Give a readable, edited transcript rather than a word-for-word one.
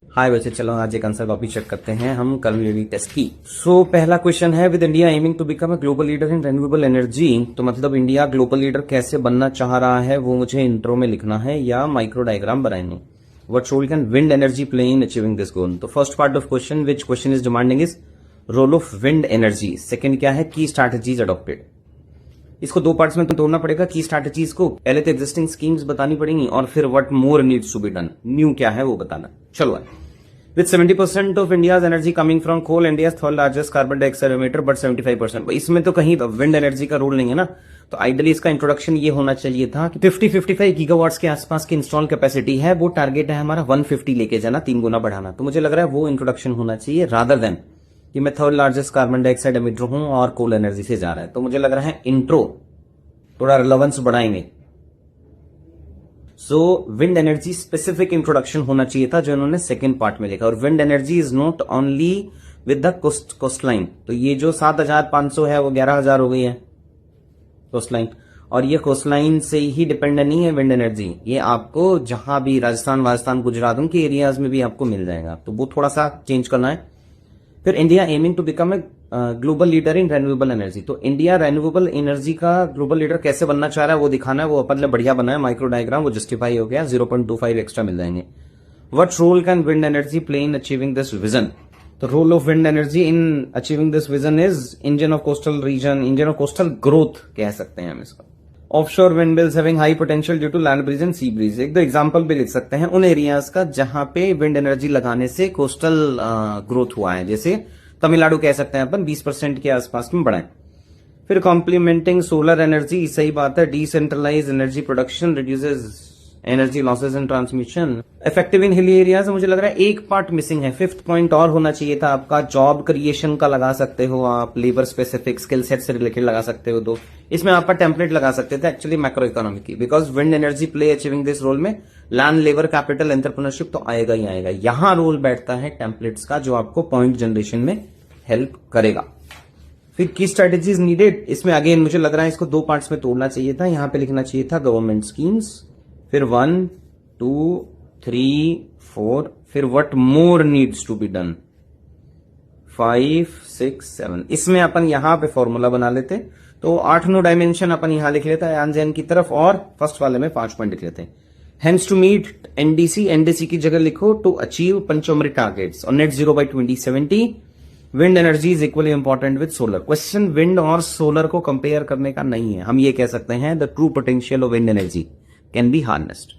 हाय बच्चे, चलो आज एक आंसर कॉपी चेक करते हैं हम कर्मयोगी टेस्ट की। सो पहला क्वेश्चन है, with India aiming to become a global leader in renewable energy. तो मतलब इंडिया ग्लोबल लीडर कैसे बनना चाह रहा है वो मुझे इंट्रो में लिखना है या माइक्रो डायग्राम बनाएंगे। What role can wind energy play in achieving this goal. तो first part of question, which question is demanding is role of wind energy. Second क्या है, की स्ट्रैटेजीज अडॉप्टेड। इसको दो पार्ट्स में तोड़ना पड़ेगा। की स्ट्रैटेजीज को पहले तो एग्जिस्टिंग स्कीम्स बतानी पड़ेंगी और फिर what more needs to be done, new क्या है वो बताना। चलो, with 70% of India's energy coming from coal, India third largest carbon dioxide emitter, but 75%। इसमें तो कहीं विंड एनर्जी का रोल नहीं है ना। तो आइडियली इसका इंट्रोडक्शन ये होना चाहिए था कि 50-55 गीगावाट्स के आसपास की इंस्टॉल कैपेसिटी है, वो टारगेट है हमारा 150 लेके जाना, 3 गुना बढ़ाना। तो मुझे लग रहा है वो इंट्रोडक्शन होना चाहिए रादर देन कि मैं third largest carbon dioxide emitter हूं और कोल एनर्जी से जा रहा है। तो मुझे लग रहा है इंट्रो थोड़ा रिलेवेंस बढ़ाएंगे। सो विंड एनर्जी स्पेसिफिक इंट्रोडक्शन होना चाहिए था जो इन्होंने सेकेंड पार्ट में लिखा। और wind energy is not only with the coast line. तो ये जो 7,500 है वो 11,000 हो गई है कोस्ट लाइन। और ये कोस्ट लाइन से ही डिपेंडेंट नहीं है विंड एनर्जी, ये आपको जहां भी राजस्थान, गुजरात उनके एरियाज में भी आपको मिल जाएगा। तो वो थोड़ा सा चेंज करना है। फिर India aiming to become a global leader in renewable energy. तो इंडिया रेन्यूएबल एनर्जी का ग्लोबल लीडर कैसे बनना चाह रहा है वो दिखाना है। वो अपन ने बढ़िया बनाया माइक्रो डायग्राम, वो जस्टिफाई हो गया। 0.25 एक्स्ट्रा मिल जाएंगे। What role can wind energy play in achieving this vision. तो role of wind energy in achieving this vision is engine of coastal region, engine of coastal growth कह सकते हैं हम इसका। Offshore wind mills having high potential due to land breeze and sea breeze. एक दो example भी लिख सकते हैं उन एरियाज का जहां पे विंड एनर्जी लगाने से कोस्टल ग्रोथ हुआ है। जैसे तमिलनाडु कह सकते हैं अपन 20% के आसपास में बढ़ाएं। फिर कॉम्प्लीमेंटिंग सोलर एनर्जी, सही बात है। Decentralise energy production reduces energy losses and transmission. Effective in hilly areas, मुझे लग रहा है एक पार्ट मिसिंग है। फिफ्थ पॉइंट और होना चाहिए था आपका। जॉब क्रिएशन का लगा सकते हो आप, लेबर स्पेसिफिक स्किल सेट से रिलेटेड लगा सकते हो। तो इसमें आपका टेम्पलेट लगा सकते थे एक्चुअली मैक्रो इकोनॉमी की, because wind energy play achieving this role में लैंड, लेबर, कैपिटल, एंटरप्रेन्योरशिप तो आएगा ही आएगा। यहां रोल बैठता है टेम्पलेट्स का जो आपको पॉइंट जनरेशन में हेल्प करेगा। फिर की स्ट्रेटेजीज नीडेड, इसमें अगेन मुझे लग रहा है इसको दो पार्ट्स में तोड़ना चाहिए था। यहां पे लिखना चाहिए था गवर्नमेंट स्कीम्स, फिर 1, 2, 3, 4, फिर what more needs to be done 5, 6, 7। इसमें अपन यहां पे फॉर्मूला बना लेते तो 8-9 डायमेंशन अपन यहां लिख लेते हैं एन की तरफ, और फर्स्ट वाले में 5 पॉइंट लिख लेते हैं। हेंस टू मीट एनडीसी की जगह लिखो टू अचीव पंचोमरी टारगेट्स और net zero by 2070। Wind energy is equally important with solar. Question wind और सोलर को कंपेयर करने का नहीं है, हम ये कह सकते हैं the true potential of wind energy can be harnessed.